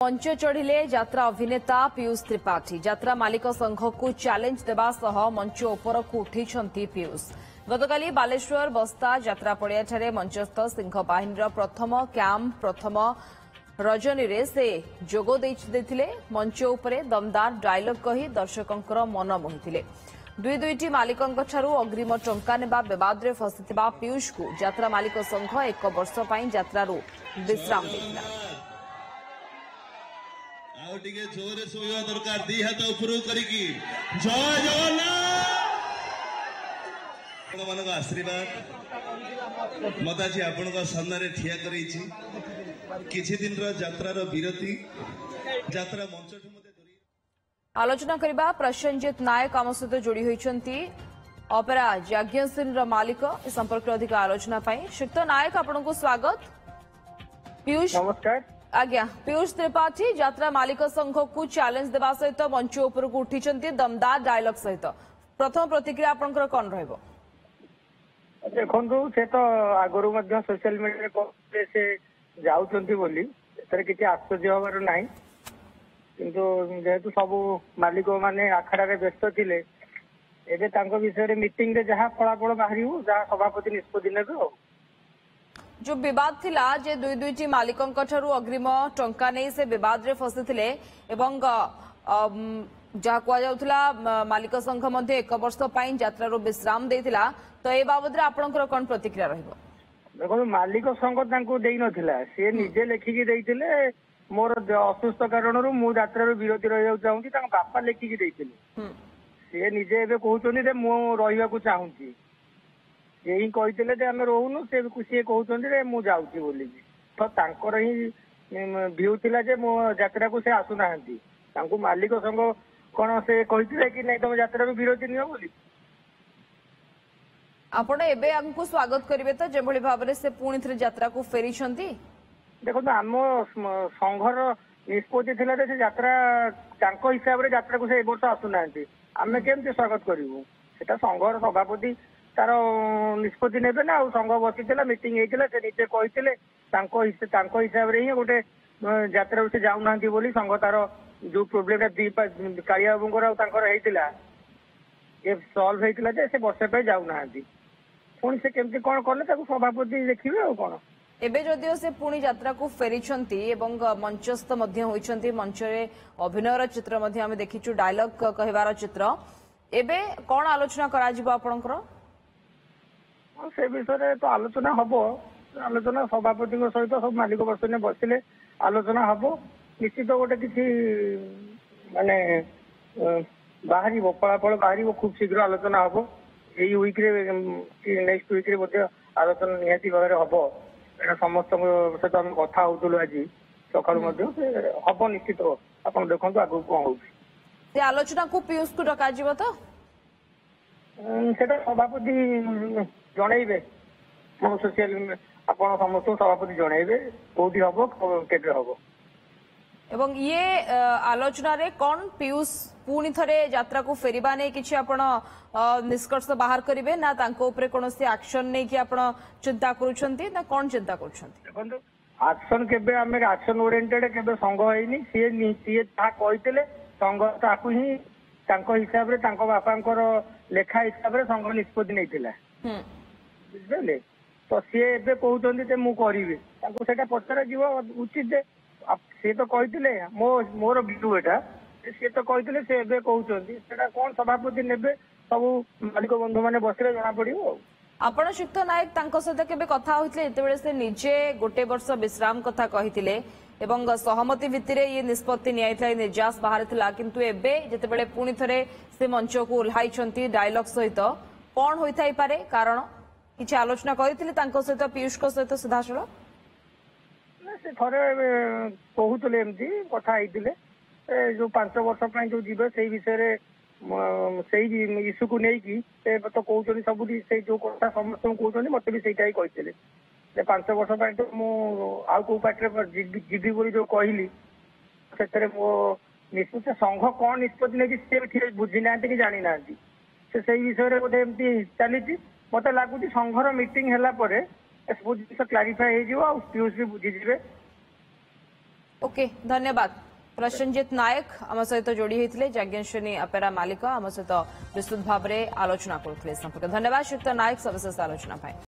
मंच चढ़िले यात्रा अभिनेता पीयूष त्रिपाठी यात्रा मालिक संघ को चैलेंज देवा सह मंच उपर को उठी पीयूष गतकाली बालेश्वर बस्ता यात्रा पड़ियाठारे मंचस्थ सिंह बाहिनी प्रथम कैंप प्रथम रजनी रे से जोग देथिले मंच उपरे दमदार डायलॉग कही दर्शकों मन मोहिथिले दुईटी मालिकों ठारू अग्रिम टंका नेबा विवाद रे फसिथिबा पीयूष को यात्रा मालिक संघ एक वर्ष पई यात्रारू विश्राम देथिला जोरे सोया दरकार दी हाथ उपरू करिकी जय जगन्नाथ मान आशीर्वाद मत आज आपण सामने ठिया करेछि किछि दिन यात्रार विरति यात्रा मंच आलोचना करबा प्रसन्नजित नायक आम सहित जोड़ी होइछंती ऑपेरा यज्ञसिंह मालिक ए संपर्क अधिक आलोचना पाई श्रीयुक्त नायक आपनको स्वागत पीयूष नमस्कार आज्ञा पीयूष त्रिपाठी यात्रा मालिक संघ को चैलेंज देवा सहित मंच उपर को उठी दमदार डायलॉग सहित प्रथम प्रतिक्रिया आपंकर कौन रहिबो देखु से तो आगुरी सोशल मीडिया से जाऊँगी बोली किसी आश्चर्य हबार ना किंतु जेहेतु सबू मालिक माने आखड़ा व्यस्त थिले एबे विषय मीटिंग रे जहाँ फलाफल बाहर जहाँ सभापति निष्पत्ति नेबे जो विवाद थिला जे दुईटी मालिकों ठारू अग्रिम टंका नहीं से विवाद रे फसिथिले एवं जहाँ कहुला मालिक संघ मध्य एक वर्ष पई यात्रारू विश्राम देथिला तो ए बाबद रे आपनकर कोन प्रतिक्रिया रहइबो देखो मालिक संघ तांको देई नथिला से निजे लेखिकी देइथिले मोर असुस्थ कारणरू मु यात्रारू विरति रहिया चाहूची तांको बापा लेखिकी देइथिले से निजे एबे कहउचोनी रे मु रहिया को चाहूची यही कहते आम रोहनु से कहते रे मु जाऊँगी बोली तो तांकर ही भ्यू थिला जे मो यात्रा को से आसुना मालिक संघ कौन से कहते कि नहीं तुम यात्रा विरति नियो बोली आपण एबे हमको स्वागत करिवे तो जे भली भाबरे से पुणी थरे यात्रा को फेरी छंती देखो आम संघर निष्पत्ति थिला जे यात्रा तांको हिसाब रे यात्रा को से ए वर्ष आसुना आमे केमते स्वागत करिवु सेटा संघर सभापति तार निष्पत्ति ने ना संघ बसी मीटिंग होता से निजे कहते हिसाब से ही गोटे यात्रा से जाऊना बोली संघ तार जो प्रोब्लेम कालिया बाबूर ये सल्व होता से वर्षे पे जाऊना पुणी से केमती कौन कले सभापति देखिए आ कौन एबे जदियो से पुणी यात्रा को फेरिछंती एवं मंचस्थ मध्य होइछंती मंच रे अभिनयर चित्र मध्य हम देखिछु डायलॉग कहबार चित्र एबे कौन आलोचना करा जिवो आपनकर से विषय तो आलोचना हम आलोचना सभापति सहित सब मालिक बसने बसिले आलोचना हम निश्चित गोटे किसी माने बाहरी फलाफल बाहर खूब शीघ्र आलोचना हम यही वीक नेक्स्ट वीक आलोचना निहाती भाव हम समस्त सहित आम कथा होलु आज सका हम निश्चित आप देखो आगू कौन हो आलोचना को पीयूष को डक तो सेटा सभापति जनइबे सोशल आपण समस्त सभापति जनइबे कोठी हबो केबे हबो एवं ये आलोचना रे कौन पीयूष पुणी थरे यात्रा को फेरिबा नै किछि आपण निष्कर्ष बाहर करिवे ना तांको ऊपर कोनोसी एक्शन नै कि आपण चिंता करूछंती ना कौन चिंता करूछंती देखंतु एक्शन केबे हमें एक्शन ओरिएंटेड केबे संघ होइनी सीए ता कहितले संघ ताकू ही तांको हिसाब रे तांको बापांकर लेखा हिसाब रे संघ निष्पत्ति नैथिला बुझले तो सी एबे कहते मु करी पचरा जीव उचित सी तो कहते मोर व्यू एटा सी तो कहते से एबे कहते कौन सभापति नेबे सब मालिक बंधु माने बसले जना पड़िबो आपण श्रीयुक्त नायक तांको सहित केबे कथा होइतले एतेबेले से निजे गोटे वर्ष विश्राम कथा कहितिले एवं सहमति भित्तिरे ये निष्पत्ति नियाइतला निर्यास बाहर थिला किंतु एबे जेतेबेले पुणी थरे से मंच को उल्हाइछंती डायलॉग सहित कौन होइथाइ पारे कारण किसी आलोचना करथिले तांको सहित पीयूष को सहित सीधासळ से थरे कहूतले एमती कथा आइतिले जो 5 वर्ष पई जो जीवे सेही विषय रे सेही इश्यू को नै की से तो कहउछनी सब से जो कथा समस्त कहउछनी मते भी सेही कहितले 5 वर्ष पई तो मु आ को पाटे जीबी बोली जो कहली से मो निश्चित संघ कौन निष्पत्ति नै से बुझी ना कि जानी ना से सही विषय रे गोटे एमती चली मत लगुच संघर मीटिंग है सब जिन क्लारिफाई हो पीयूष भी बुझीजे ओके धन्यवाद प्रसन्नजित नायक आम सहित जोड़ी होते जाज्ञश्रेणी अपेरा मालिक आम सहित विस्तृत भाव में आलोचना करते संपर्क धन्यवाद श्रीयुक्त नायक सविशेष आलोचना।